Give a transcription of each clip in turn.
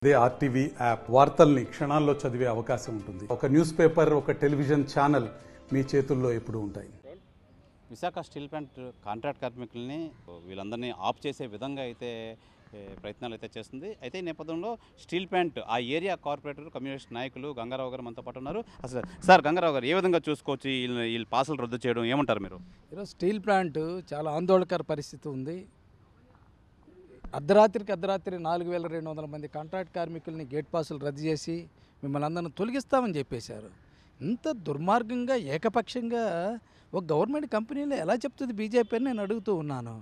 అదే RTV app వార్తల్ని క్షణాల్లో చదివే అవకాశం ఉంటుంది. ఒక న్యూస్ పేపర్, ఒక టెలివిజన్ ఛానల్ మీ చేతుల్లో ఎప్పుడూ ఉంటాయి. విశాఖ స్టీల్ ప్లాంట్ కాంట్రాక్ట్ కార్మికుల్ని వీళ్ళందరినీ ఆఫ్ చేసే విధంగా అయితే ప్రయత్నాలు అయితే చేస్తుంది. అయితే ఈ నేపథ్యంలో స్టీల్ ప్లాంట్ ఆ ఏరియా కార్పొరేటర్ కమ్యూనిస్ట్ నాయకులు గంగారావు గారు మనతో పాటు ఉన్నారు. అసలు సార్ గంగారావు గారు ఏ విధంగా చూసుకోవచ్చు వీళ్ళు పాసులు రద్దు చేయడం, ఏమంటారు మీరు? ఈరోజు స్టీల్ ప్లాంట్ చాలా ఆందోళనకర పరిస్థితి ఉంది. అర్ధరాత్రికి 4,200 మంది కాంట్రాక్ట్ కార్మికుల్ని గేట్ పాసులు రద్దు చేసి మిమ్మల్ని అందరిని తొలగిస్తామని చెప్పేశారు. ఇంత దుర్మార్గంగా ఏకపక్షంగా ఒక గవర్నమెంట్ కంపెనీలో ఎలా చెప్తుంది బీజేపీ అని నేను అడుగుతూ ఉన్నాను.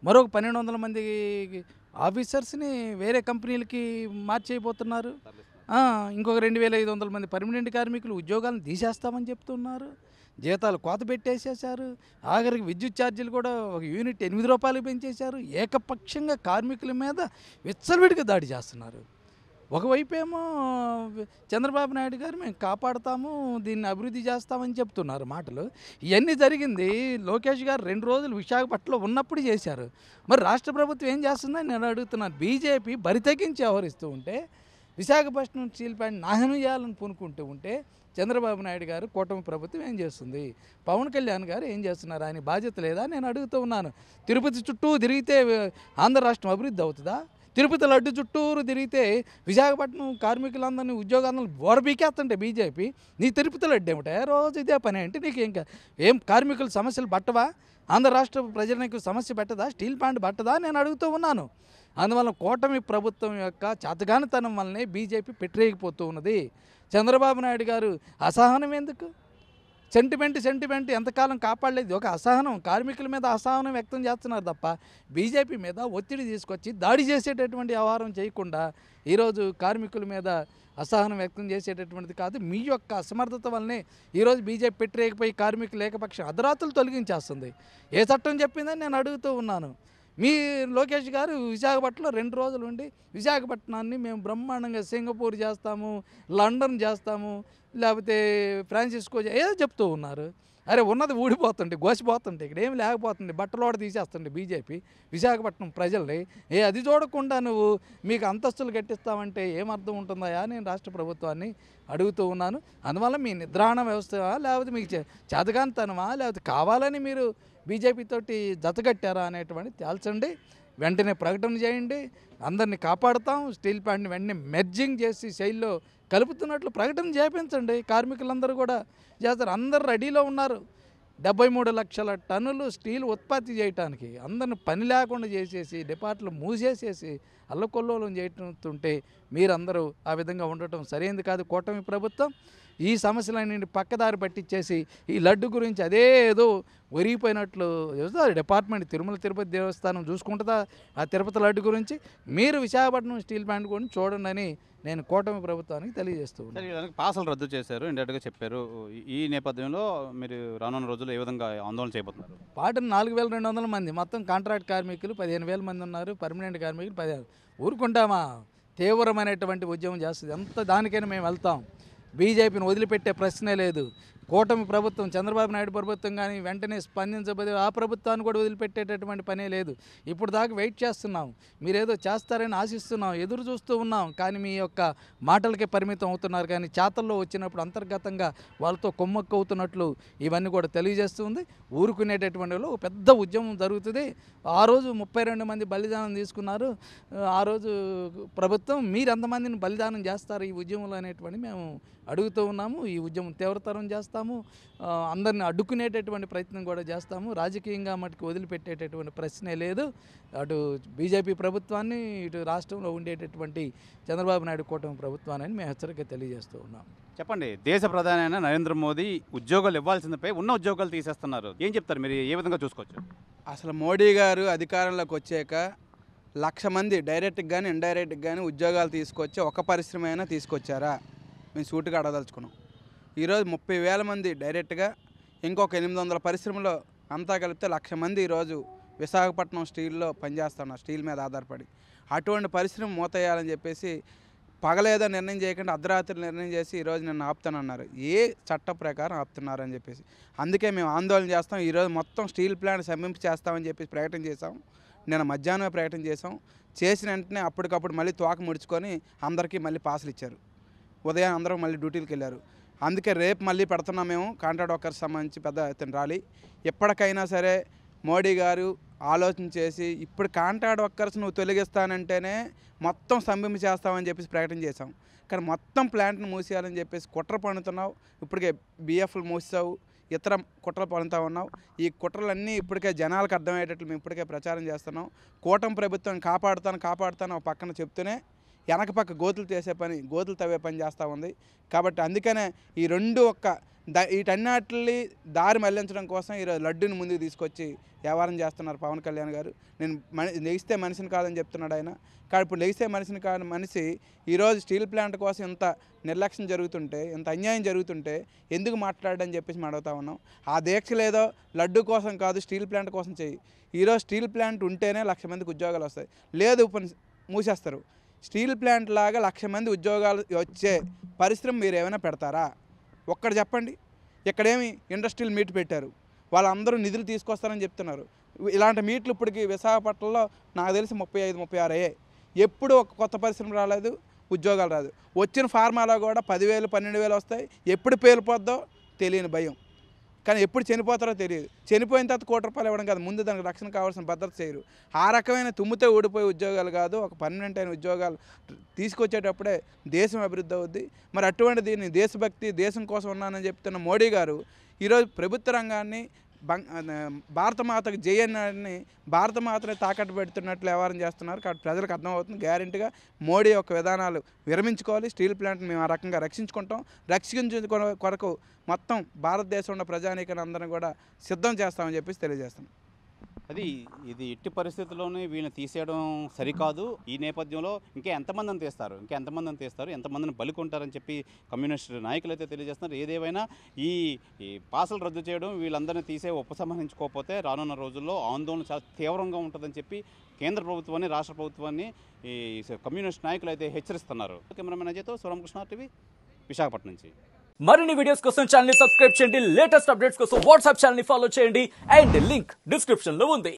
మరొక 1,200 మంది ఆఫీసర్స్ని వేరే కంపెనీలకి మార్చేయబోతున్నారు. ఇంకొక 2,500 మంది పర్మనెంట్ కార్మికులు ఉద్యోగాలను తీసేస్తామని చెప్తున్నారు. జీతాలు కోత పెట్టేసేశారు. ఆఖరికి విద్యుత్ ఛార్జీలు కూడా ఒక యూనిట్ 8 రూపాయలు పెంచేశారు. ఏకపక్షంగా కార్మికుల మీద విచ్చలవిడిగా దాడి చేస్తున్నారు. ఒకవైపు ఏమో చంద్రబాబు నాయుడు గారు మేము కాపాడుతాము, దీన్ని అభివృద్ధి చేస్తామని చెప్తున్నారు మాటలు. ఇవన్నీ జరిగింది లోకేష్ గారు 2 రోజులు విశాఖపట్నంలో ఉన్నప్పుడు చేశారు. మరి రాష్ట్ర ప్రభుత్వం ఏం చేస్తుందని నేను అడుగుతున్నాను. బీజేపీ బరితెగించి వ్యవహరిస్తూ ఉంటే, విశాఖపట్నం స్టీల్ ప్లాంట్ నాశనం చేయాలని పూనుకుంటూ ఉంటే చంద్రబాబు నాయుడు గారు కూటమి ప్రభుత్వం ఏం చేస్తుంది? పవన్ కళ్యాణ్ గారు ఏం చేస్తున్నారు? ఆయన బాధ్యత లేదా నేను అడుగుతూ ఉన్నాను. తిరుపతి చుట్టూ తిరిగితే ఆంధ్ర రాష్ట్రం అభివృద్ధి అవుతుందా? తిరుపతి లడ్డు చుట్టూరు తిరిగితే విశాఖపట్నం కార్మికులందరినీ ఉద్యోగాలను బోరబీకేస్తుంటే బీజేపీ నీ తిరుపతి లడ్డు ఏమిటా? రోజు ఇదే పని అంటే నీకు ఇంకా ఏం కార్మికుల సమస్యలు పట్టవా? ఆంధ్ర రాష్ట్ర ప్రజలకు సమస్య పెట్టదా? స్టీల్ ప్లాంట్ పట్టదా నేను అడుగుతూ ఉన్నాను. అందువల్ల కూటమి ప్రభుత్వం యొక్క చేతగానితనం వల్లనే బీజేపీ పెట్టరేగిపోతూ ఉన్నది. చంద్రబాబు నాయుడు గారు అసహనం ఎందుకు? సెంటిమెంట్ ఎంతకాలం కాపాడలేదు. ఒక అసహనం, కార్మికుల మీద అసహనం వ్యక్తం చేస్తున్నారు తప్ప బీజేపీ మీద ఒత్తిడి తీసుకొచ్చి దాడి చేసేటటువంటి వ్యవహారం చేయకుండా ఈరోజు కార్మికుల మీద అసహనం వ్యక్తం చేసేటటువంటిది కాదు. మీ యొక్క అసమర్థత వల్లనే ఈరోజు బీజేపీ పెట్టరేకపోయి కార్మికులు ఏకపక్షం అర్ధరాత్రులు తొలగించేస్తుంది. ఏ చట్టం చెప్పిందని నేను అడుగుతూ ఉన్నాను. మీ లోకేష్ గారు విశాఖపట్నంలో 2 రోజులు ఉండి విశాఖపట్నాన్ని మేము బ్రహ్మాండంగా సింగపూర్ చేస్తాము, లండన్ చేస్తాము, లేకపోతే ఫ్రాన్సిస్కో ఏదో చెప్తూ ఉన్నారు. అరే ఉన్నది ఊడిపోతుంటే గోసిపోతుంటే ఇక్కడ ఏమి లేకపోతుంది, బట్టలోడ తీసేస్తుండే బీజేపీ విశాఖపట్నం ప్రజల్ని. అది చూడకుండా నువ్వు మీకు అంతస్తులు కట్టిస్తామంటే ఏమర్థం ఉంటుందా నేను రాష్ట్ర ప్రభుత్వాన్ని అడుగుతూ ఉన్నాను. అందువల్ల మీ నిద్రాణ వ్యవస్థ లేకపోతే మీకు చేతగానితనమా లేకపోతే కావాలని మీరు బీజేపీతోటి జతగట్టారా అనేటువంటి తేల్చండి. వెంటనే ప్రకటన చేయండి. అందరినీ కాపాడుతాం, స్టీల్ ప్లాంట్ని వెంటనే మెర్జింగ్ చేసి శైలిలో కలుపుతున్నట్లు ప్రకటన చేయించండి. కార్మికులందరూ కూడా చేస్తారు. అందరు రెడీలో ఉన్నారు. 73 లక్షల టన్నులు స్టీల్ ఉత్పత్తి చేయడానికి అందరిని పని లేకుండా చేసేసి డిపార్ట్లు మూసేసేసి అల్లకొల్లోలం చేయటుంటే మీరందరూ ఆ విధంగా ఉండటం సరైనది కాదు. కూటమి ప్రభుత్వం ఈ సమస్యలన్నింటి పక్కదారి పట్టించేసి ఈ లడ్డు గురించి అదే ఏదో ఒరిగిపోయినట్లు డిపార్ట్మెంట్ తిరుపతి దేవస్థానం చూసుకుంటుందా ఆ తిరుపతి లడ్డు గురించి? మీరు విశాఖపట్నం స్టీల్ ప్లాంట్ గురించి చూడండి అని నేను కూటమి ప్రభుత్వానికి తెలియజేస్తూ ఉన్నాను. పాసులు రద్దు చేశారు, ఇండైరెక్ట్గా చెప్పారు. ఈ నేపథ్యంలో మీరు రానున్న రోజుల్లో ఏ విధంగా ఆందోళన చేయబోతున్నారు? పాటన 4,200 మంది మొత్తం కాంట్రాక్ట్ కార్మికులు 15,000 మంది ఉన్నారు. పర్మనెంట్ కార్మికులు 15,000. ఊరుకుంటామా? తీవ్రమైనటువంటి ఉద్యమం చేస్తుంది. ఎంత దానికైనా మేము వెళ్తాం. బీజేపీని వదిలిపెట్టే ప్రశ్నే లేదు. కూటమి ప్రభుత్వం చంద్రబాబు నాయుడు ప్రభుత్వం కానీ వెంటనే స్పందించబోతే ఆ ప్రభుత్వాన్ని కూడా వదిలిపెట్టేటటువంటి పనే లేదు. ఇప్పుడు దాకా వెయిట్ చేస్తున్నాం, మీరేదో చేస్తారని ఆశిస్తున్నాం, ఎదురు చూస్తూ ఉన్నాం. కానీ మీ యొక్క మాటలకే పరిమితం అవుతున్నారు. కానీ చేతల్లో వచ్చినప్పుడు అంతర్గతంగా వాళ్ళతో కొమ్మక్కు అవుతున్నట్లు ఇవన్నీ కూడా తెలియజేస్తుంది. ఊరుకునేటటువంటి ఒక పెద్ద ఉద్యమం జరుగుతుంది. ఆ రోజు 32 మంది బలిదానం తీసుకున్నారు. ఆ రోజు ప్రభుత్వం మీరు ఎంతమందిని బలిదానం చేస్తారు ఈ ఉద్యమంలో అనేటువంటి మేము అడుగుతూ ఉన్నాము. ఈ ఉద్యమం తీవ్రతరం చేస్తాము. అందరిని అడ్డుకునేటటువంటి ప్రయత్నం కూడా చేస్తాము. రాజకీయంగా మటుకు వదిలిపెట్టేటటువంటి ప్రశ్నే లేదు. అటు బీజేపీ ప్రభుత్వాన్ని, ఇటు రాష్ట్రంలో ఉండేటటువంటి చంద్రబాబు నాయుడు కూటమి ప్రభుత్వాన్ని మేము హెచ్చరిక తెలియజేస్తూ ఉన్నాం. చెప్పండి, దేశ ప్రధాని అయిన నరేంద్ర మోదీ ఉద్యోగాలు ఇవ్వాల్సిందిపై ఉన్న ఉద్యోగాలు తీసేస్తున్నారు. ఏం చెప్తారు? మీరు ఏ విధంగా చూసుకోవచ్చు? అసలు మోడీ గారు అధికారంలోకి వచ్చాక 1,00,000 మంది డైరెక్ట్గా కానీ ఇండైరెక్ట్గా కానీ ఉద్యోగాలు తీసుకొచ్చి ఒక పరిశ్రమ అయినా తీసుకొచ్చారా? మేము సూటుగా అడగదలుచుకున్నాం. ఈరోజు 30,000 మంది డైరెక్ట్గా, ఇంకొక 800 పరిశ్రమలో అంతా కలిపితే 1,00,000 మంది ఈరోజు విశాఖపట్నం స్టీల్లో పనిచేస్తున్నారు, స్టీల్ మీద ఆధారపడి. అటువంటి పరిశ్రమ మూతేయాలని చెప్పేసి పగలేదో నిర్ణయం చేయకుండా అర్ధరాత్రి నిర్ణయం చేసి ఈరోజు నన్ను ఆపుతానన్నారు. ఏ చట్ట ప్రకారం ఆపుతున్నారని చెప్పేసి అందుకే మేము ఆందోళన చేస్తాం. ఈరోజు మొత్తం స్టీల్ ప్లాంట్ సమ్మింపు చేస్తామని చెప్పేసి ప్రకటన చేసాం. నిన్న మధ్యాహ్నమే ప్రకటన చేసాం. చేసిన వెంటనే అప్పటికప్పుడు మళ్ళీ తోక ముడుచుకొని అందరికీ మళ్ళీ పాసులు ఇచ్చారు. ఉదయం అందరూ మళ్ళీ డ్యూటీలకు వెళ్ళారు. అందుకే రేపు మళ్ళీ పెడుతున్నాం మేము కాంట్రాక్ట్ వర్కర్స్ సంబంధించి పెద్ద ఎత్తున ర్యాలీ. ఎప్పటికైనా సరే మోడీ గారు ఆలోచన చేసి ఇప్పుడు కాంట్రాక్ట్ వర్కర్స్ నువ్వు తొలగిస్తానంటేనే మొత్తం స్తంభింప చేస్తామని చెప్పేసి ప్రకటన చేశాం. కానీ మొత్తం ప్లాంట్ను మూసేయాలని చెప్పేసి కుట్ర పన్నుతున్నావు. ఇప్పటికే బిఎఫ్లు మూసావు, ఇతర కుట్రలు పన్నుతూ ఉన్నావు. ఈ కుట్రలన్నీ ఇప్పటికే జనాలకు అర్థమయ్యేటట్లు మేము ఇప్పటికే ప్రచారం చేస్తున్నాం. కూటమి ప్రభుత్వం కాపాడుతాను ఒక పక్కన చెప్తూనే వెనక పక్క గోతులు తవ్వే పని చేస్తూ ఉంది. కాబట్టి అందుకనే ఈ రెండు వీటన్నిటిని దారి మళ్లించడం కోసం ఈరోజు లడ్డూని ముందుకు తీసుకొచ్చి వ్యవహారం చేస్తున్నారు పవన్ కళ్యాణ్ గారు. నేను లెగిస్తే మనిషిని కాదని చెప్తున్నాడు ఆయన. కానీ ఇప్పుడు లెగిస్తే మనిషిని కాని మనిషి ఈరోజు స్టీల్ ప్లాంట్ కోసం ఇంత నిర్లక్ష్యం జరుగుతుంటే, ఇంత అన్యాయం జరుగుతుంటే ఎందుకు మాట్లాడని చెప్పేసి మేము అడుగుతా ఉన్నాం. ఆ దీక్ష లేదో లడ్డు కోసం కాదు, స్టీల్ ప్లాంట్ కోసం చెయ్యి. ఈరోజు స్టీల్ ప్లాంట్ ఉంటేనే 1,00,000 మందికి ఉద్యోగాలు వస్తాయి. లేదు మూసేస్తారు. స్టీల్ ప్లాంట్ లాగా 1,00,000 మంది ఉద్యోగాలు వచ్చే పరిశ్రమ మీరు ఏమైనా పెడతారా? ఒక్కటి చెప్పండి. ఇక్కడేమి ఇండస్ట్రియల్ మీట్ పెట్టారు, వాళ్ళందరూ నిధులు తీసుకొస్తారని చెప్తున్నారు. ఇలాంటి మీట్లు ఇప్పటికి విశాఖపట్నంలో నాకు తెలిసి 35-36 అయ్యాయి. ఎప్పుడు ఒక కొత్త పరిశ్రమ రాలేదు, ఉద్యోగాలు రాదు. వచ్చిన ఫార్మాలో కూడా 10,000 12,000 వస్తాయి. ఎప్పుడు పేలిపోద్దో తెలియని భయం. కానీ ఎప్పుడు చనిపోతారో తెలియదు. చనిపోయిన తర్వాత ₹1,00,000 ఇవ్వడం కాదు, ముందు దానికి రక్షణ కావాల్సిన భద్రత చేయరు. ఆ రకమైన తుమ్మితే ఊడిపోయే ఉద్యోగాలు కాదు, ఒక పర్మనెంట్ అయిన ఉద్యోగాలు తీసుకొచ్చేటప్పుడే దేశం అభివృద్ధి అవుద్ది. మరి అటువంటి దీన్ని దేశభక్తి, దేశం కోసం ఉన్నానని చెప్తున్న మోడీ గారు ఈరోజు ప్రభుత్వ రంగాన్ని భారతమాతకు జయని భారతమాతని తాకట్టు పెడుతున్నట్లు వ్యవహారం చేస్తున్నారు. కాబట్టి ప్రజలకు అర్థమవుతుంది. గ్యారెంటీగా మోడీ యొక్క విధానాలు విరమించుకోవాలి. స్టీల్ ప్లాంట్ని మేము ఆ రకంగా రక్షించుకుంటాం. రక్షించుకునే కొరకు మొత్తం భారతదేశంలో ఉన్న ప్రజానీకాన్ని అందరం కూడా సిద్ధం చేస్తామని చెప్పేసి తెలియజేస్తాం. ఇది ఎట్టి పరిస్థితుల్లోనే వీళ్ళని తీసేయడం సరికాదు. ఈ నేపథ్యంలో ఎంతమందిని తీస్తారు, ఎంతమందిని బలికొంటారని చెప్పి కమ్యూనిస్ట్ నాయకులు అయితే తెలియజేస్తున్నారు. ఏదేమైనా ఈ పాసులు రద్దు చేయడం, వీళ్ళందరినీ తీసే ఉపసంహరించుకోకపోతే రానున్న రోజుల్లో ఆందోళన చాలా తీవ్రంగా ఉంటుందని చెప్పి కేంద్ర ప్రభుత్వాన్ని, రాష్ట్ర ప్రభుత్వాన్ని ఈ కమ్యూనిస్ట్ నాయకులు అయితే హెచ్చరిస్తున్నారు. కెమెరామెన్ అజయ్తో సోరంకృష్ణ టీవీ, విశాఖపట్నం నుంచి. మరిన్ని వీడియోస్ కోసం ఛానల్ ని సబ్స్క్రైబ్ చేయండి. లేటెస్ట్ అప్డేట్స్ కోసం వాట్సాప్ ఛానల్ ని ఫాలో చేయండి. అండ్ లింక్ డిస్క్రిప్షన్ లో ఉంది.